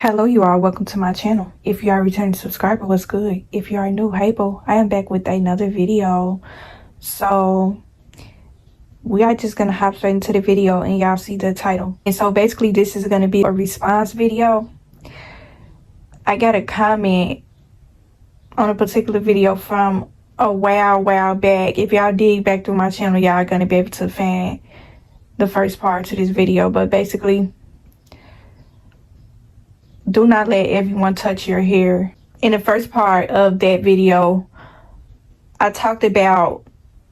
Hello, you all. Welcome to my channel. If you are a returning subscriber, what's good? If you are new, hey boo, I am back with another video. So we are just gonna hop straight into the video, and y'all see the title. And so basically, this is gonna be a response video. I got a comment on a particular video from a while back. If y'all dig back through my channel, y'all are gonna be able to find the first part to this video. But basically, do not let everyone touch your hair. In the first part of that video, I talked about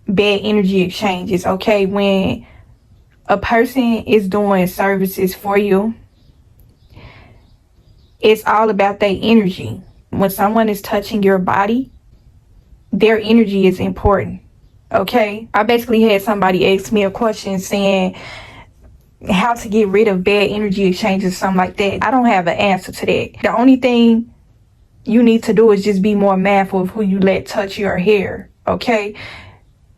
bad energy exchanges. Okay, when a person is doing services for you, it's all about their energy. When someone is touching your body, their energy is important. Okay, I basically had somebody ask me a question saying how to get rid of bad energy exchanges, something like that. I don't have an answer to that. The only thing you need to do is just be more mindful of who you let touch your hair. Okay,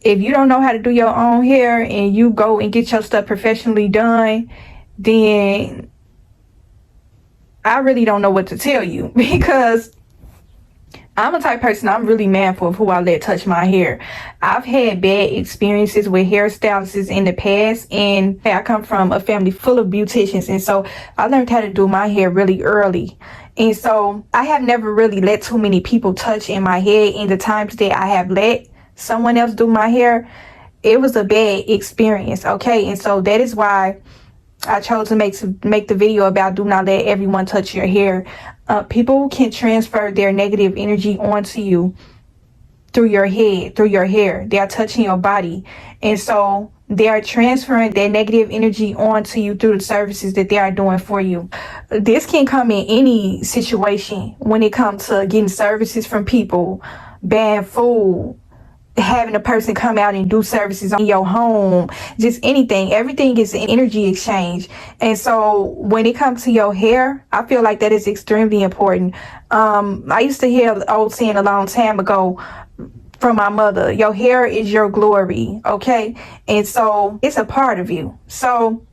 if you don't know how to do your own hair and you go and get your stuff professionally done, then I really don't know what to tell you, because I'm a type of person, I'm really mindful of who I let touch my hair. I've had bad experiences with hairstylists in the past, and I come from a family full of beauticians, and so I learned how to do my hair really early. And so I have never really let too many people touch in my hair. In the times that I have let someone else do my hair, it was a bad experience. Okay, and so that is why I chose to make the video about do not let everyone touch your hair. People can transfer their negative energy onto you through your head, through your hair. They are touching your body, and so they are transferring their negative energy onto you through the services that they are doing for you. This can come in any situation when it comes to getting services from people, buying food, having a person come out and do services in your home, just anything. Everything is an energy exchange. And so when it comes to your hair, I feel like that is extremely important. I used to hear the old saying a long time ago from my mother: your hair is your glory. Okay, and so it's a part of you. So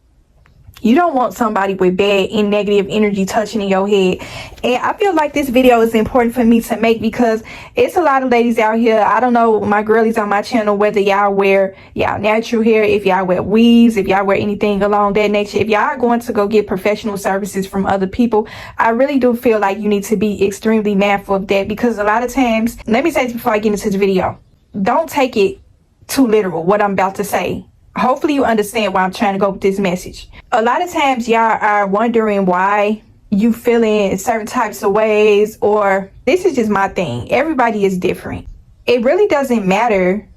you don't want somebody with bad and negative energy touching in your head. And I feel like this video is important for me to make because it's a lot of ladies out here. I don't know, my girlies on my channel, whether y'all wear y'all natural hair, if y'all wear weaves, if y'all wear anything along that nature. If y'all are going to go get professional services from other people, I really do feel like you need to be extremely mindful of that, because a lot of times, let me say this before I get into the video, don't take it too literal what I'm about to say. Hopefully you understand why I'm trying to go with this message. A lot of times y'all are wondering why you feeling certain types of ways, or this is just my thing. Everybody is different. It really doesn't matter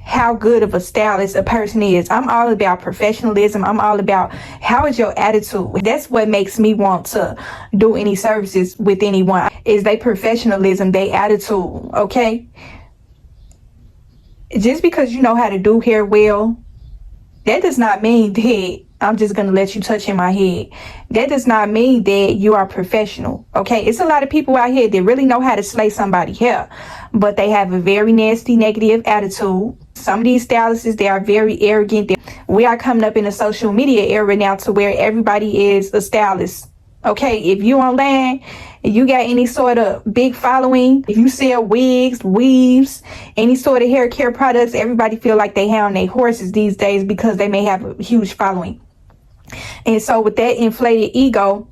how good of a stylist a person is. I'm all about professionalism. I'm all about how is your attitude. That's what makes me want to do any services with anyone, is their professionalism, their attitude. Okay, just because you know how to do hair well, that does not mean that I'm just going to let you touch in my head. That does not mean that you are professional. Okay, it's a lot of people out here that really know how to slay somebody's hair, but they have a very nasty negative attitude. Some of these stylists, they are very arrogant. We are coming up in a social media era now to where everybody is a stylist. Okay, if you online, if you got any sort of big following, if you sell wigs, weaves, any sort of hair care products, everybody feel like they have on their horses these days because they may have a huge following. And so with that inflated ego,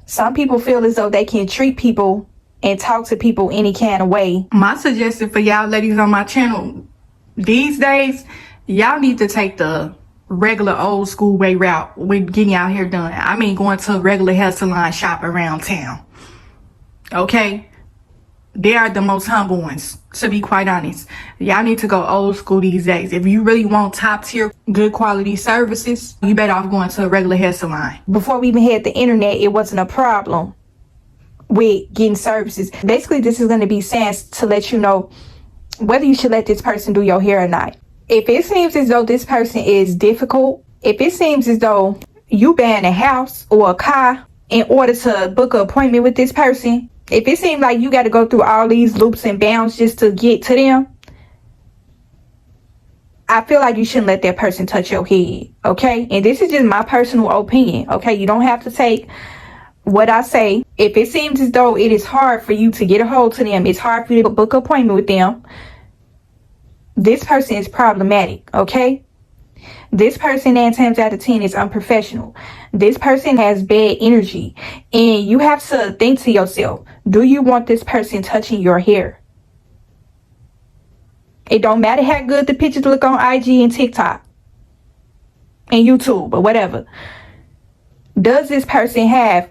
some people feel as though they can treat people and talk to people any kind of way. My suggestion for y'all ladies on my channel these days, y'all need to take the regular old school way route with getting y'all hair done. I mean, going to a regular hair salon shop around town. Okay, they are the most humble ones, to be quite honest. Y'all need to go old school these days. If you really want top tier good quality services, you better off going to a regular hair salon. Before we even had the internet, it wasn't a problem with getting services. Basically, this is going to be sense to let you know whether you should let this person do your hair or not. If it seems as though this person is difficult, if it seems as though you buying a house or a car in order to book an appointment with this person, if it seems like you got to go through all these loops and bounds just to get to them, I feel like you shouldn't let that person touch your head. Okay, and this is just my personal opinion. Okay, you don't have to take what I say, if it seems as though it is hard for you to get a hold to them, it's hard for you to book an appointment with them, this person is problematic, okay? This person 9 times out of 10 is unprofessional. This person has bad energy. And you have to think to yourself, do you want this person touching your hair? It don't matter how good the pictures look on IG and TikTok and YouTube or whatever. Does this person have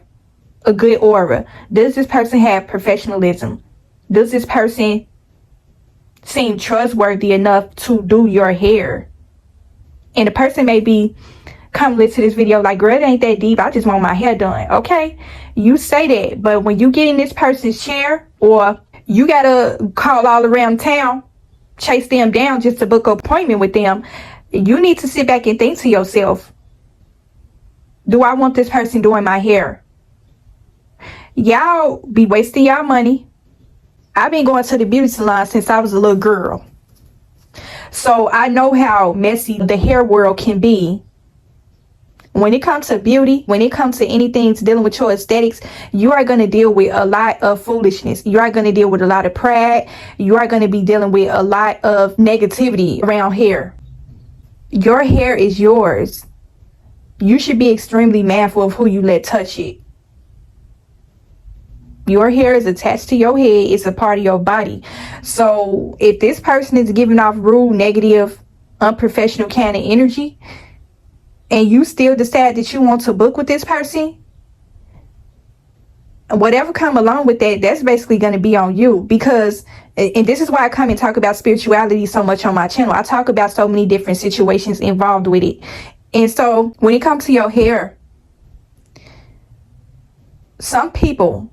a good aura? Does this person have professionalism? Does this person seem trustworthy enough to do your hair? And the person may be come listen to this video like, girl, it ain't that deep. I just want my hair done. Okay, you say that, but when you get in this person's chair, or you gotta call all around town, chase them down just to book an appointment with them, you need to sit back and think to yourself, do I want this person doing my hair? Y'all be wasting y'all money. I've been going to the beauty salon since I was a little girl. So I know how messy the hair world can be. When it comes to beauty, when it comes to anything dealing with your aesthetics, you are going to deal with a lot of foolishness. You are going to deal with a lot of pride. You are going to be dealing with a lot of negativity around hair. Your hair is yours. You should be extremely mindful of who you let touch it. Your hair is attached to your head. It's a part of your body. So if this person is giving off rude, negative, unprofessional kind of energy, and you still decide that you want to book with this person, whatever come along with that, that's basically going to be on you. Because, and this is why I come and talk about spirituality so much on my channel. I talk about so many different situations involved with it. And so when it comes to your hair, some people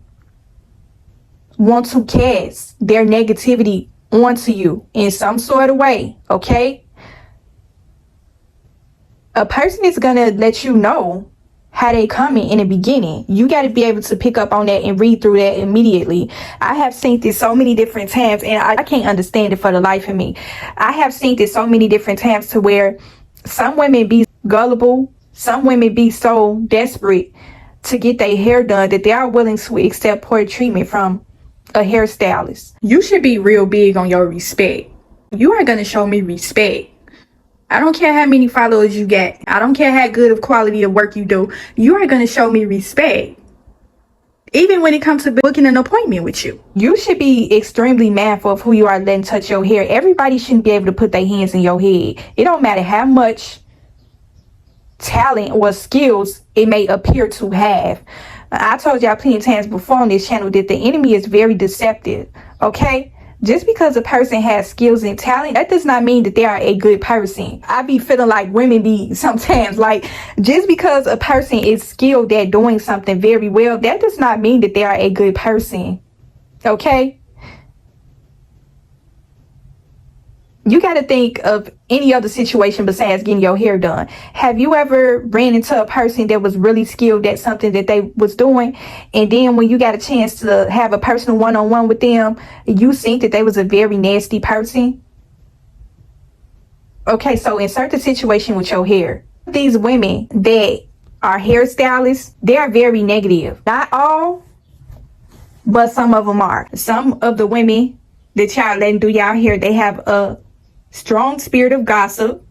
want to cast their negativity onto you in some sort of way, okay? A person is going to let you know how they coming in the beginning. You got to be able to pick up on that and read through that immediately. I have seen this so many different times, and I can't understand it for the life of me. I have seen this so many different times to where some women be gullible, some women be so desperate to get their hair done that they are willing to accept poor treatment from a hairstylist. You should be real big on your respect. You are going to show me respect. I don't care how many followers you get. I don't care how good of quality of work you do. You are going to show me respect. Even when it comes to booking an appointment with you. You should be extremely mindful of who you are letting touch your hair. Everybody shouldn't be able to put their hands in your head. It don't matter how much talent or skills it may appear to have. I told y'all plenty of times before on this channel that the enemy is very deceptive, okay? Just because a person has skills and talent, that does not mean that they are a good person. I be feeling like women be sometimes, like, just because a person is skilled at doing something very well, that does not mean that they are a good person, okay? You got to think of any other situation besides getting your hair done. Have you ever ran into a person that was really skilled at something that they was doing, and then when you got a chance to have a personal one-on-one with them, you think that they was a very nasty person? Okay, so insert the situation with your hair. These women that are hairstylists, they are very negative. Not all, but some of them are. Some of the women that y'all letting do y'all hair, they have a strong spirit of gossip.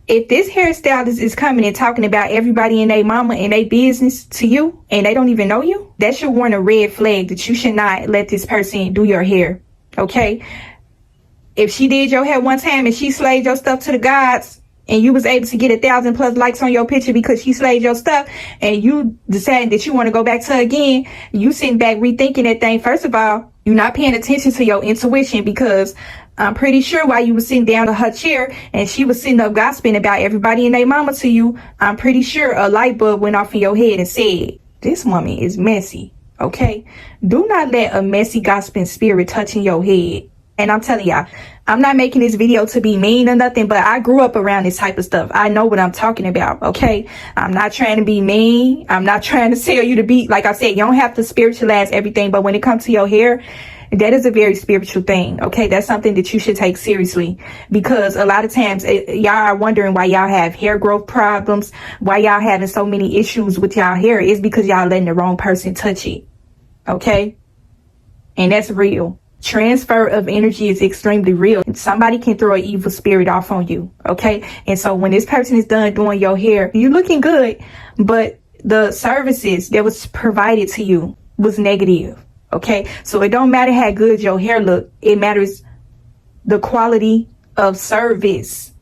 If this hairstylist is coming and talking about everybody and their mama and their business to you, and they don't even know you, that should warn a red flag that you should not let this person do your hair, okay? If she did your hair one time and she slayed your stuff to the gods, and you was able to get 1,000+ likes on your picture because she slayed your stuff, and you decided that you want to go back to her again, you sitting back rethinking that thing. First of all, you're not paying attention to your intuition, because I'm pretty sure while you were sitting down in her chair and she was sitting up gossiping about everybody and their mama to you, I'm pretty sure a light bulb went off in your head and said, this woman is messy, okay? Do not let a messy gossiping spirit touch in your head. And I'm telling y'all, I'm not making this video to be mean or nothing, but I grew up around this type of stuff. I know what I'm talking about, okay? I'm not trying to be mean. I'm not trying to tell you to be, like I said, you don't have to spiritualize everything, but when it comes to your hair, That is a very spiritual thing. Okay, that's something that you should take seriously, because a lot of times y'all are wondering why y'all have hair growth problems, why y'all having so many issues with y'all hair. Is because y'all letting the wrong person touch it. Okay, and that's real. Transfer of energy is extremely real. Somebody can throw an evil spirit off on you. Okay, and so when this person is done doing your hair, you looking good, but the services that was provided to you was negative. Okay, so it don't matter how good your hair look. It matters the quality of service.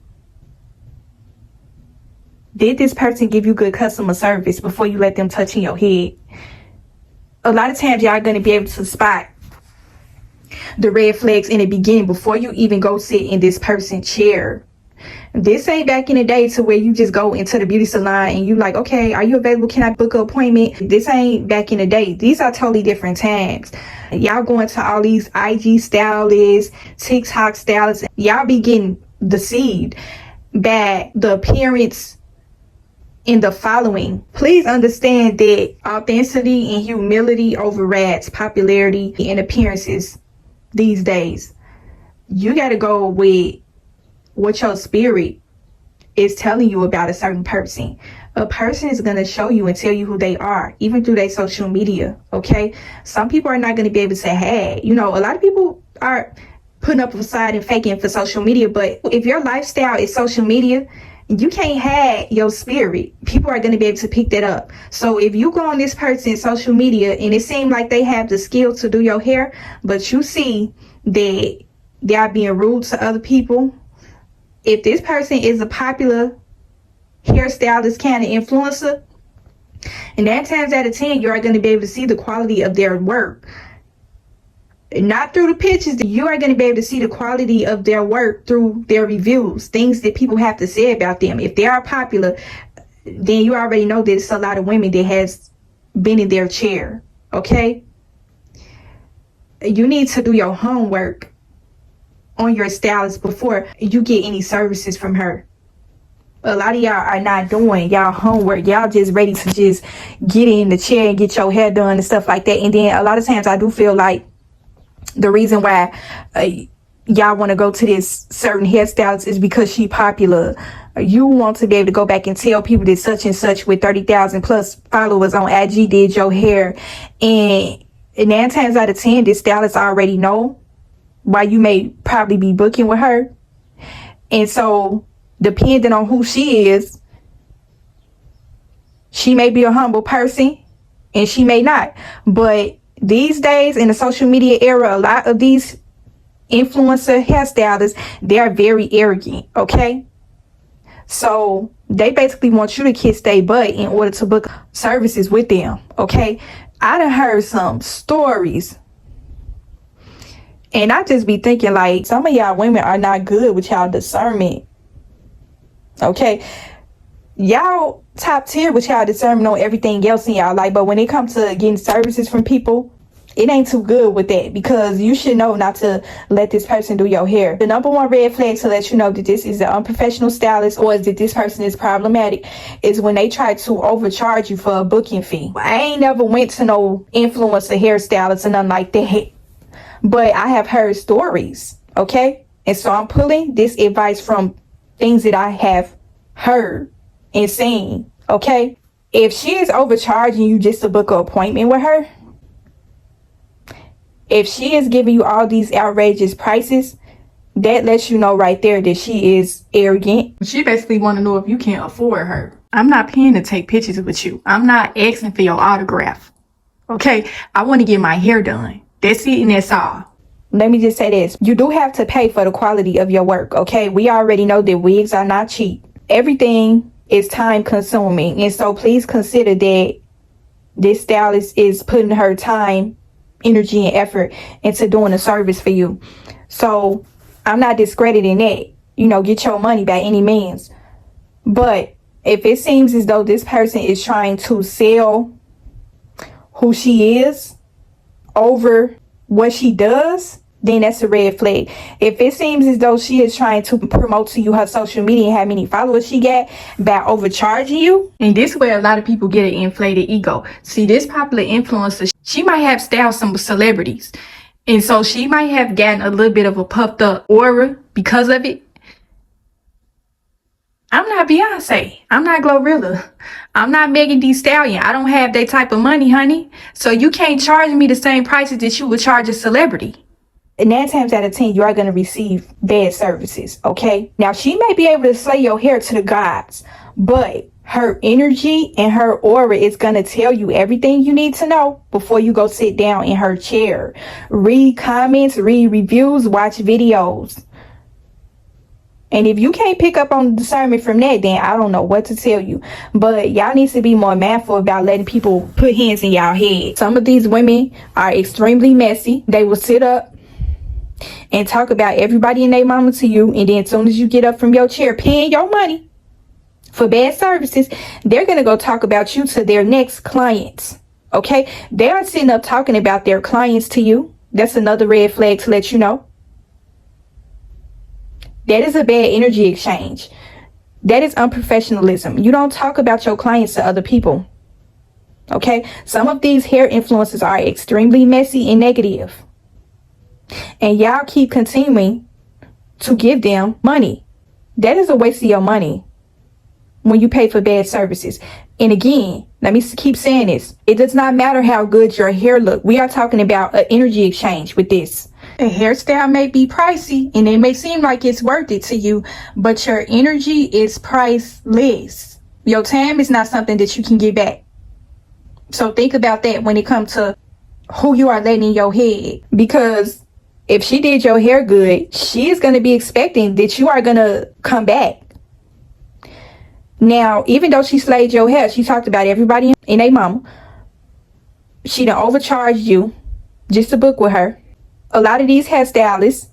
Did this person give you good customer service before you let them touch in your head? A lot of times y'all going to be able to spot the red flags in the beginning before you even go sit in this person's chair. This ain't back in the day to where you just go into the beauty salon and you like, okay, are you available? Can I book an appointment? This ain't back in the day. These are totally different times. Y'all going to all these IG stylists, TikTok stylists. Y'all be getting deceived by the appearance in the following. Please understand that authenticity and humility overrides popularity and appearances these days. You got to go with what your spirit is telling you about a certain person. A person is going to show you and tell you who they are, even through their social media. Okay, some people are not going to be able to have, a lot of people are putting up a facade and faking for social media, but if your lifestyle is social media, you can't have your spirit. People are going to be able to pick that up. So if you go on this person's social media and it seems like they have the skill to do your hair, but you see that they are being rude to other people, if this person is a popular hairstylist kind of influencer, and 9 times out of 10, you are going to be able to see the quality of their work. Not through the pictures. You are going to be able to see the quality of their work through their reviews, things that people have to say about them. If they are popular, then you already know that it's a lot of women that has been in their chair. Okay? You need to do your homework on your stylist before you get any services from her. A lot of y'all are not doing y'all homework. Y'all just ready to just get in the chair and get your hair done and stuff like that. And then a lot of times I do feel like the reason why y'all want to go to this certain hairstylist is because she popular. You want to be able to go back and tell people that such and such with 30,000 plus followers on IG did your hair. And 9 times out of 10, this stylist already know why you may probably be booking with her. And so depending on who she is, she may be a humble person and she may not. But these days in the social media era, a lot of these influencer hairstylists, they are very arrogant. Okay, so they basically want you to kiss their butt in order to book services with them. Okay, I done heard some stories, and I just be thinking like, some of y'all women are not good with y'all discernment. Okay, y'all top tier with y'all discernment on everything else in y'all life, but when it comes to getting services from people, it ain't too good with that, because you should know not to let this person do your hair. The number one red flag to let you know that this is an unprofessional stylist or that this person is problematic is when they try to overcharge you for a booking fee. I ain't never went to no influencer hairstylist or nothing like that, but I have heard stories. Okay, and so I'm pulling this advice from things that I have heard and seen. Okay, if she is overcharging you just to book an appointment with her, if she is giving you all these outrageous prices, that lets you know right there that she is arrogant. She basically want to know if you can afford her. I'm not paying to take pictures with you. I'm not asking for your autograph. Okay, I want to get my hair done. That's it and that's all. Let me just say this. You do have to pay for the quality of your work. Okay, we already know that wigs are not cheap. Everything is time consuming. And so please consider that this stylist is putting her time, energy, and effort into doing a service for you. So I'm not discrediting that. Get your money by any means. But if it seems as though this person is trying to sell who she is over what she does, then that's a red flag. If it seems as though she is trying to promote to you her social media and how many followers she got by overcharging you, and this is where a lot of people get an inflated ego. See, this popular influencer, she might have styled some celebrities, And so she might have gotten a little bit of a puffed up aura because of it. I'm not Beyonce. I'm not Glorilla. I'm not Megan Thee Stallion. I don't have that type of money, honey. So you can't charge me the same prices that you would charge a celebrity. And 9 times out of 10, you are going to receive bad services, okay? Now, she may be able to slay your hair to the gods, but her energy and her aura is going to tell you everything you need to know before you go sit down in her chair. Read comments, read reviews, watch videos. And if you can't pick up on the discernment from that, then I don't know what to tell you. But y'all need to be more mindful about letting people put hands in y'all head. Some of these women are extremely messy. They will sit up and talk about everybody and their mama to you. And then as soon as you get up from your chair paying your money for bad services, they're going to go talk about you to their next clients. Okay? They are sitting up talking about their clients to you. That's another red flag to let you know. That is a bad energy exchange. That is unprofessionalism. You don't talk about your clients to other people. Okay? Some of these hair influencers are extremely messy and negative. And y'all keep continuing to give them money. That is a waste of your money when you pay for bad services. And again, let me keep saying this. It does not matter how good your hair look. We are talking about an energy exchange with this. A hairstyle may be pricey and it may seem like it's worth it to you, but your energy is priceless. Your time is not something that you can get back. So think about that when it comes to who you are letting in your head. Because if she did your hair good, she is going to be expecting that you are going to come back. Now, even though she slayed your hair, she talked about everybody and their mama. She done overcharged you just to book with her. A lot of these hairstylists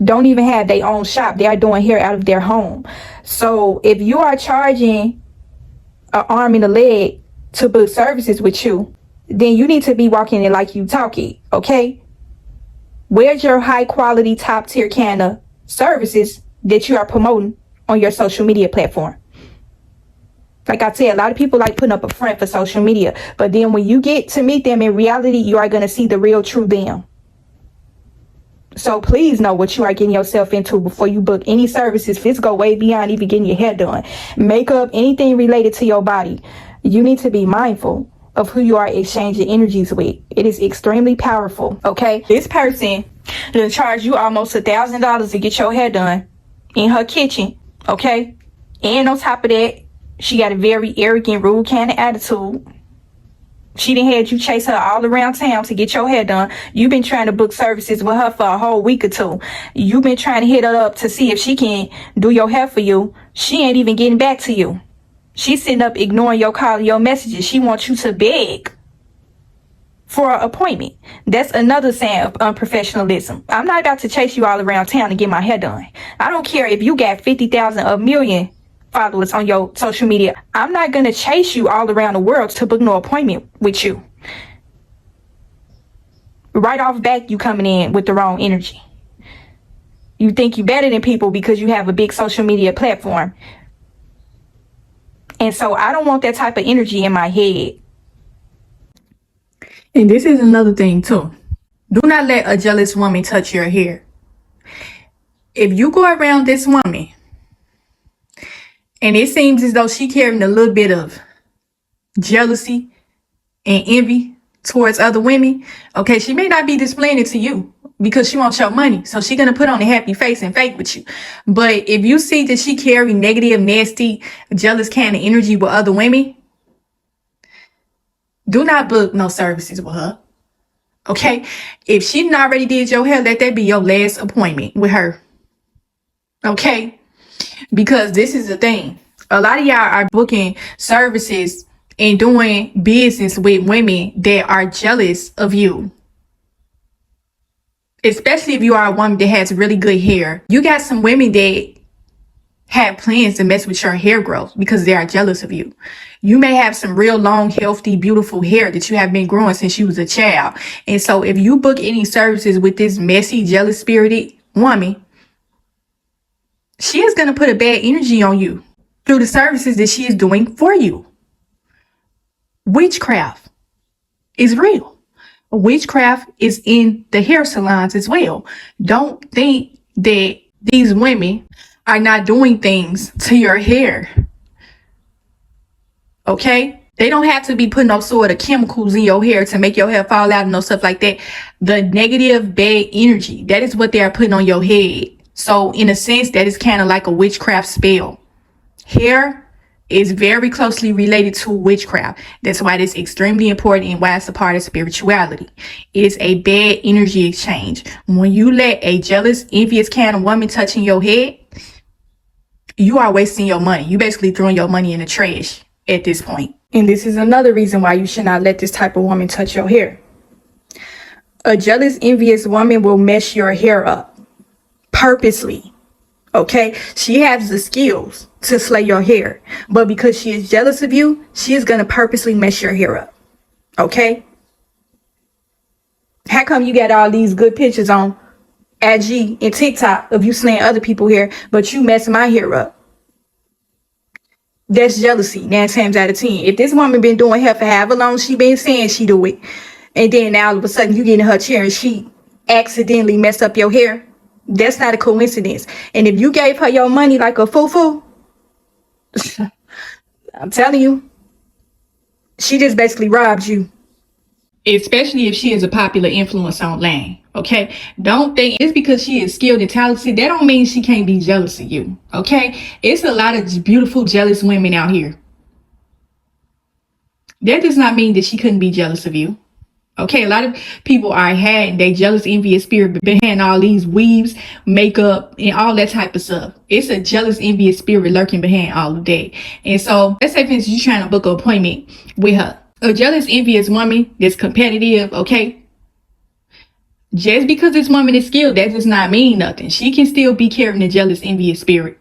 don't even have their own shop. They are doing hair out of their home. So if you are charging an arm and a leg to book services with you, then you need to be walking it like you talk it, okay? Where's your high quality, top tier kind of services that you are promoting on your social media platform? Like I said, a lot of people like putting up a front for social media, but then when you get to meet them in reality, you are going to see the real true them. So please know what you are getting yourself into before you book any services. This go way beyond even getting your hair done. Makeup, anything related to your body. You need to be mindful of who you are exchanging energies with. It is extremely powerful, okay? This person will charge you almost $1,000 to get your hair done in her kitchen, okay? And on top of that, she got a very arrogant, rude kind of attitude. She done had you chase her all around town to get your hair done. You've been trying to book services with her for a whole week or two. You've been trying to hit her up to see if she can do your hair for you. She ain't even getting back to you. She's sitting up ignoring your call and your messages. She wants you to beg for an appointment. That's another sign of unprofessionalism. I'm not about to chase you all around town to get my hair done. I don't care if you got 50,000, a million followers on your social media. I'm not going to chase you all around the world to book no appointment with you. Right off back, you coming in with the wrong energy. You think you better than people because you have a big social media platform. And so I don't want that type of energy in my head. And this is another thing too. Do not let a jealous woman touch your hair. If you go around this woman and it seems as though she carrying a little bit of jealousy and envy towards other women, okay, she may not be displaying it to you because she wants your money. So she's going to put on a happy face and fake with you. But if you see that she carry negative, nasty, jealous kind of energy with other women, do not book no services with her. Okay? If she didn't already did your hair, let that be your last appointment with her. Okay? Because this is the thing. A lot of y'all are booking services and doing business with women that are jealous of you. Especially if you are a woman that has really good hair. You got some women that have plans to mess with your hair growth because they are jealous of you. You may have some real long, healthy, beautiful hair that you have been growing since you was a child. And so if you book any services with this messy, jealous spirited woman, she is going to put a bad energy on you through the services that she is doing for you. Witchcraft is real. Witchcraft is in the hair salons as well. Don't think that these women are not doing things to your hair. Okay? They don't have to be putting no sort of chemicals in your hair to make your hair fall out and no stuff like that. The negative bad energy, that is what they are putting on your head. So in a sense, that is kind of like a witchcraft spell. Hair is very closely related to witchcraft. That's why it's extremely important and why it's a part of spirituality. It is a bad energy exchange. When you let a jealous, envious kind of woman touching your head, you are wasting your money. You basically throwing your money in the trash at this point. And this is another reason why you should not let this type of woman touch your hair. A jealous, envious woman will mess your hair up purposely. Okay, she has the skills to slay your hair, but because she is jealous of you, she is going to purposely mess your hair up. Okay, how come you got all these good pictures on IG and TikTok of you slaying other people's hair, but you mess my hair up? That's jealousy 9 times out of 10. If this woman been doing hair for however long she been saying she do it, and then now all of a sudden you get in her chair and she accidentally messed up your hair, that's not a coincidence. And if you gave her your money like a foo-foo, I'm telling you, she just basically robbed you. Especially if she is a popular influencer online. Okay, don't think just because she is skilled and talented, that don't mean she can't be jealous of you. Okay, it's a lot of beautiful, jealous women out here. That does not mean that she couldn't be jealous of you. Okay, a lot of people are had they jealous, envious spirit behind all these weaves, makeup, and all that type of stuff. It's a jealous, envious spirit lurking behind all of that. And so, let's say for instance, you're trying to book an appointment with her. A jealous, envious woman that's competitive, okay? Just because this woman is skilled, that does not mean nothing. She can still be carrying a jealous, envious spirit.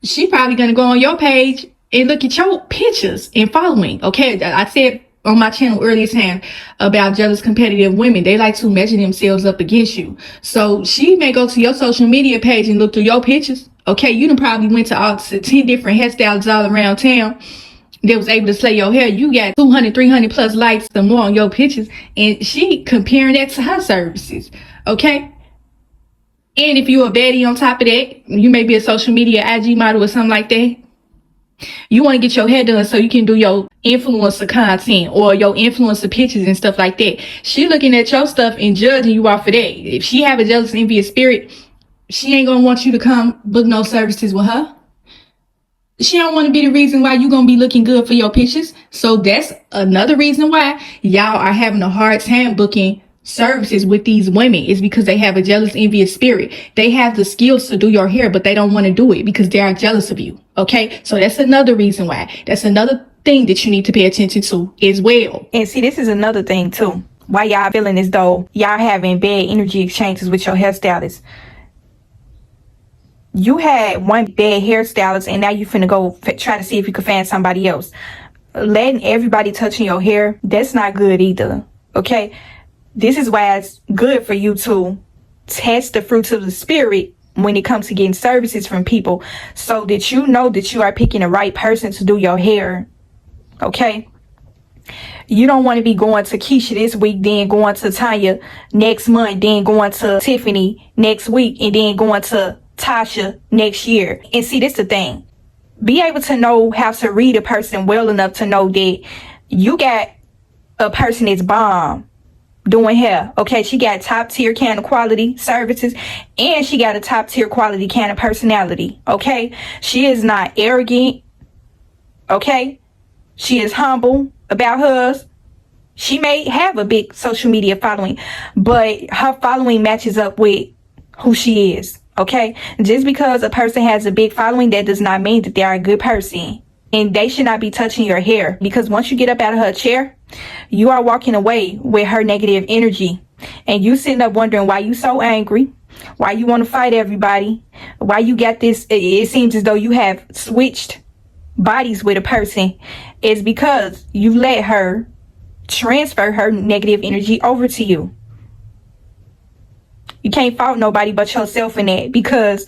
She probably gonna go on your page and look at your pictures and following. Okay, I said on my channel earlier time about jealous, competitive women. They like to measure themselves up against you. So she may go to your social media page and look through your pictures. Okay, you done probably went to 10 different hairstylists all around town that was able to slay your hair. You got 200, 300 plus likes or more on your pictures, and she comparing that to her services. Okay, and if you're a baddie on top of that, you may be a social media IG model or something like that. You want to get your hair done so you can do your influencer content or your influencer pictures and stuff like that. She looking at your stuff and judging you off of that. If she have a jealous, envious spirit, she ain't gonna want you to come book no services with her. She don't want to be the reason why you gonna be looking good for your pictures. So that's another reason why y'all are having a hard time booking services with these women, is because they have a jealous, envious spirit. They have the skills to do your hair, but they don't want to do it because they are jealous of you. Okay, so that's another reason why. That's another thing that you need to pay attention to as well. And see, this is another thing too, why y'all feeling as though y'all having bad energy exchanges with your hairstylist. You had one bad hairstylist and now you finna go try to see if you can find somebody else. Letting everybody touching your hair, that's not good either. Okay, this is why it's good for you to test the fruits of the spirit when it comes to getting services from people, so that you know that you are picking the right person to do your hair. Okay, you don't want to be going to Keisha this week, then going to Tanya next month, then going to Tiffany next week, and then going to Tasha next year. And see, this is the thing. Be able to know how to read a person well enough to know that you got a person that's bomb doing hair. Okay, she got top tier kind of quality services, and she got a top tier quality kind of personality. Okay, she is not arrogant. Okay, she is humble about hers. She may have a big social media following, but her following matches up with who she is. Okay, just because a person has a big following, that does not mean that they are a good person. And they should not be touching your hair, because once you get up out of her chair, you are walking away with her negative energy. And you sitting up wondering why you so angry, why you want to fight everybody, why you got this. It seems as though you have switched bodies with a person. It's because you let her transfer her negative energy over to you. You can't fault nobody but yourself in that, because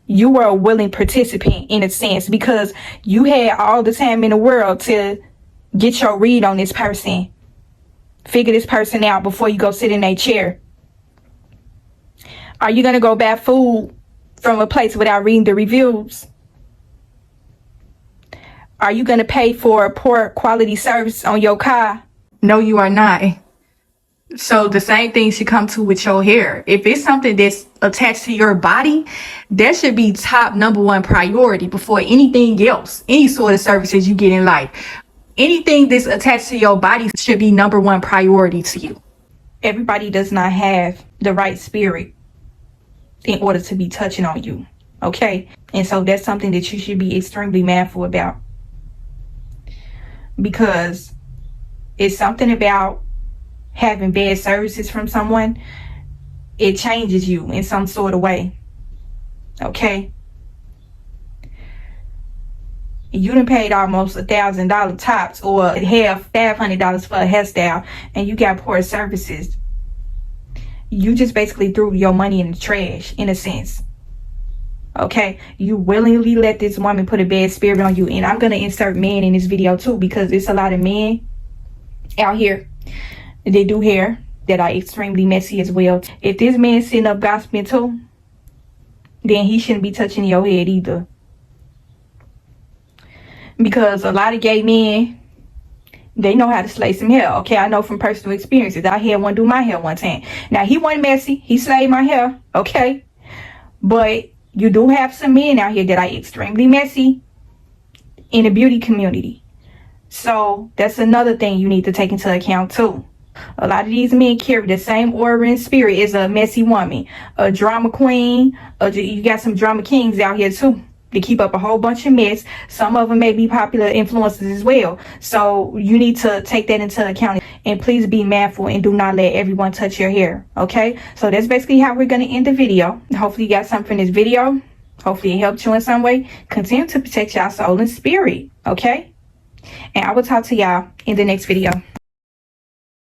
you were a willing participant in a sense, because you had all the time in the world to get your read on this person. Figure this person out before you go sit in a chair. Are you going to go buy food from a place without reading the reviews? Are you going to pay for poor quality service on your car? No, you are not. So the same thing should come to with your hair. If it's something that's attached to your body, that should be top number one priority before anything else, any sort of services you get in life. Anything that's attached to your body should be number one priority to you. Everybody does not have the right spirit in order to be touching on you, okay? And so that's something that you should be extremely mindful about, because it's something about having bad services from someone. It changes you in some sort of way, okay? You done paid almost $1,000 tops, or half $500 for a hairstyle, and you got poor services. You just basically threw your money in the trash, in a sense. Okay, you willingly let this woman put a bad spirit on you. And I'm gonna insert men in this video too, because there's a lot of men out here, they do hair that are extremely messy as well. If this man sitting up gossiping too, then he shouldn't be touching your head either. Because a lot of gay men, they know how to slay some hair. Okay, I know from personal experiences. I had one do my hair one time. Now, he wasn't messy. He slayed my hair. Okay. But you do have some men out here that are extremely messy in the beauty community. So that's another thing you need to take into account too. A lot of these men carry the same aura and spirit as a messy woman, a drama queen. You got some drama kings out here too. They keep up a whole bunch of mess. Some of them may be popular influencers as well. So you need to take that into account. And please be mindful and do not let everyone touch your hair. Okay? So that's basically how we're going to end the video. Hopefully you got something from this video. Hopefully it helped you in some way. Continue to protect your soul and spirit. Okay? And I will talk to y'all in the next video.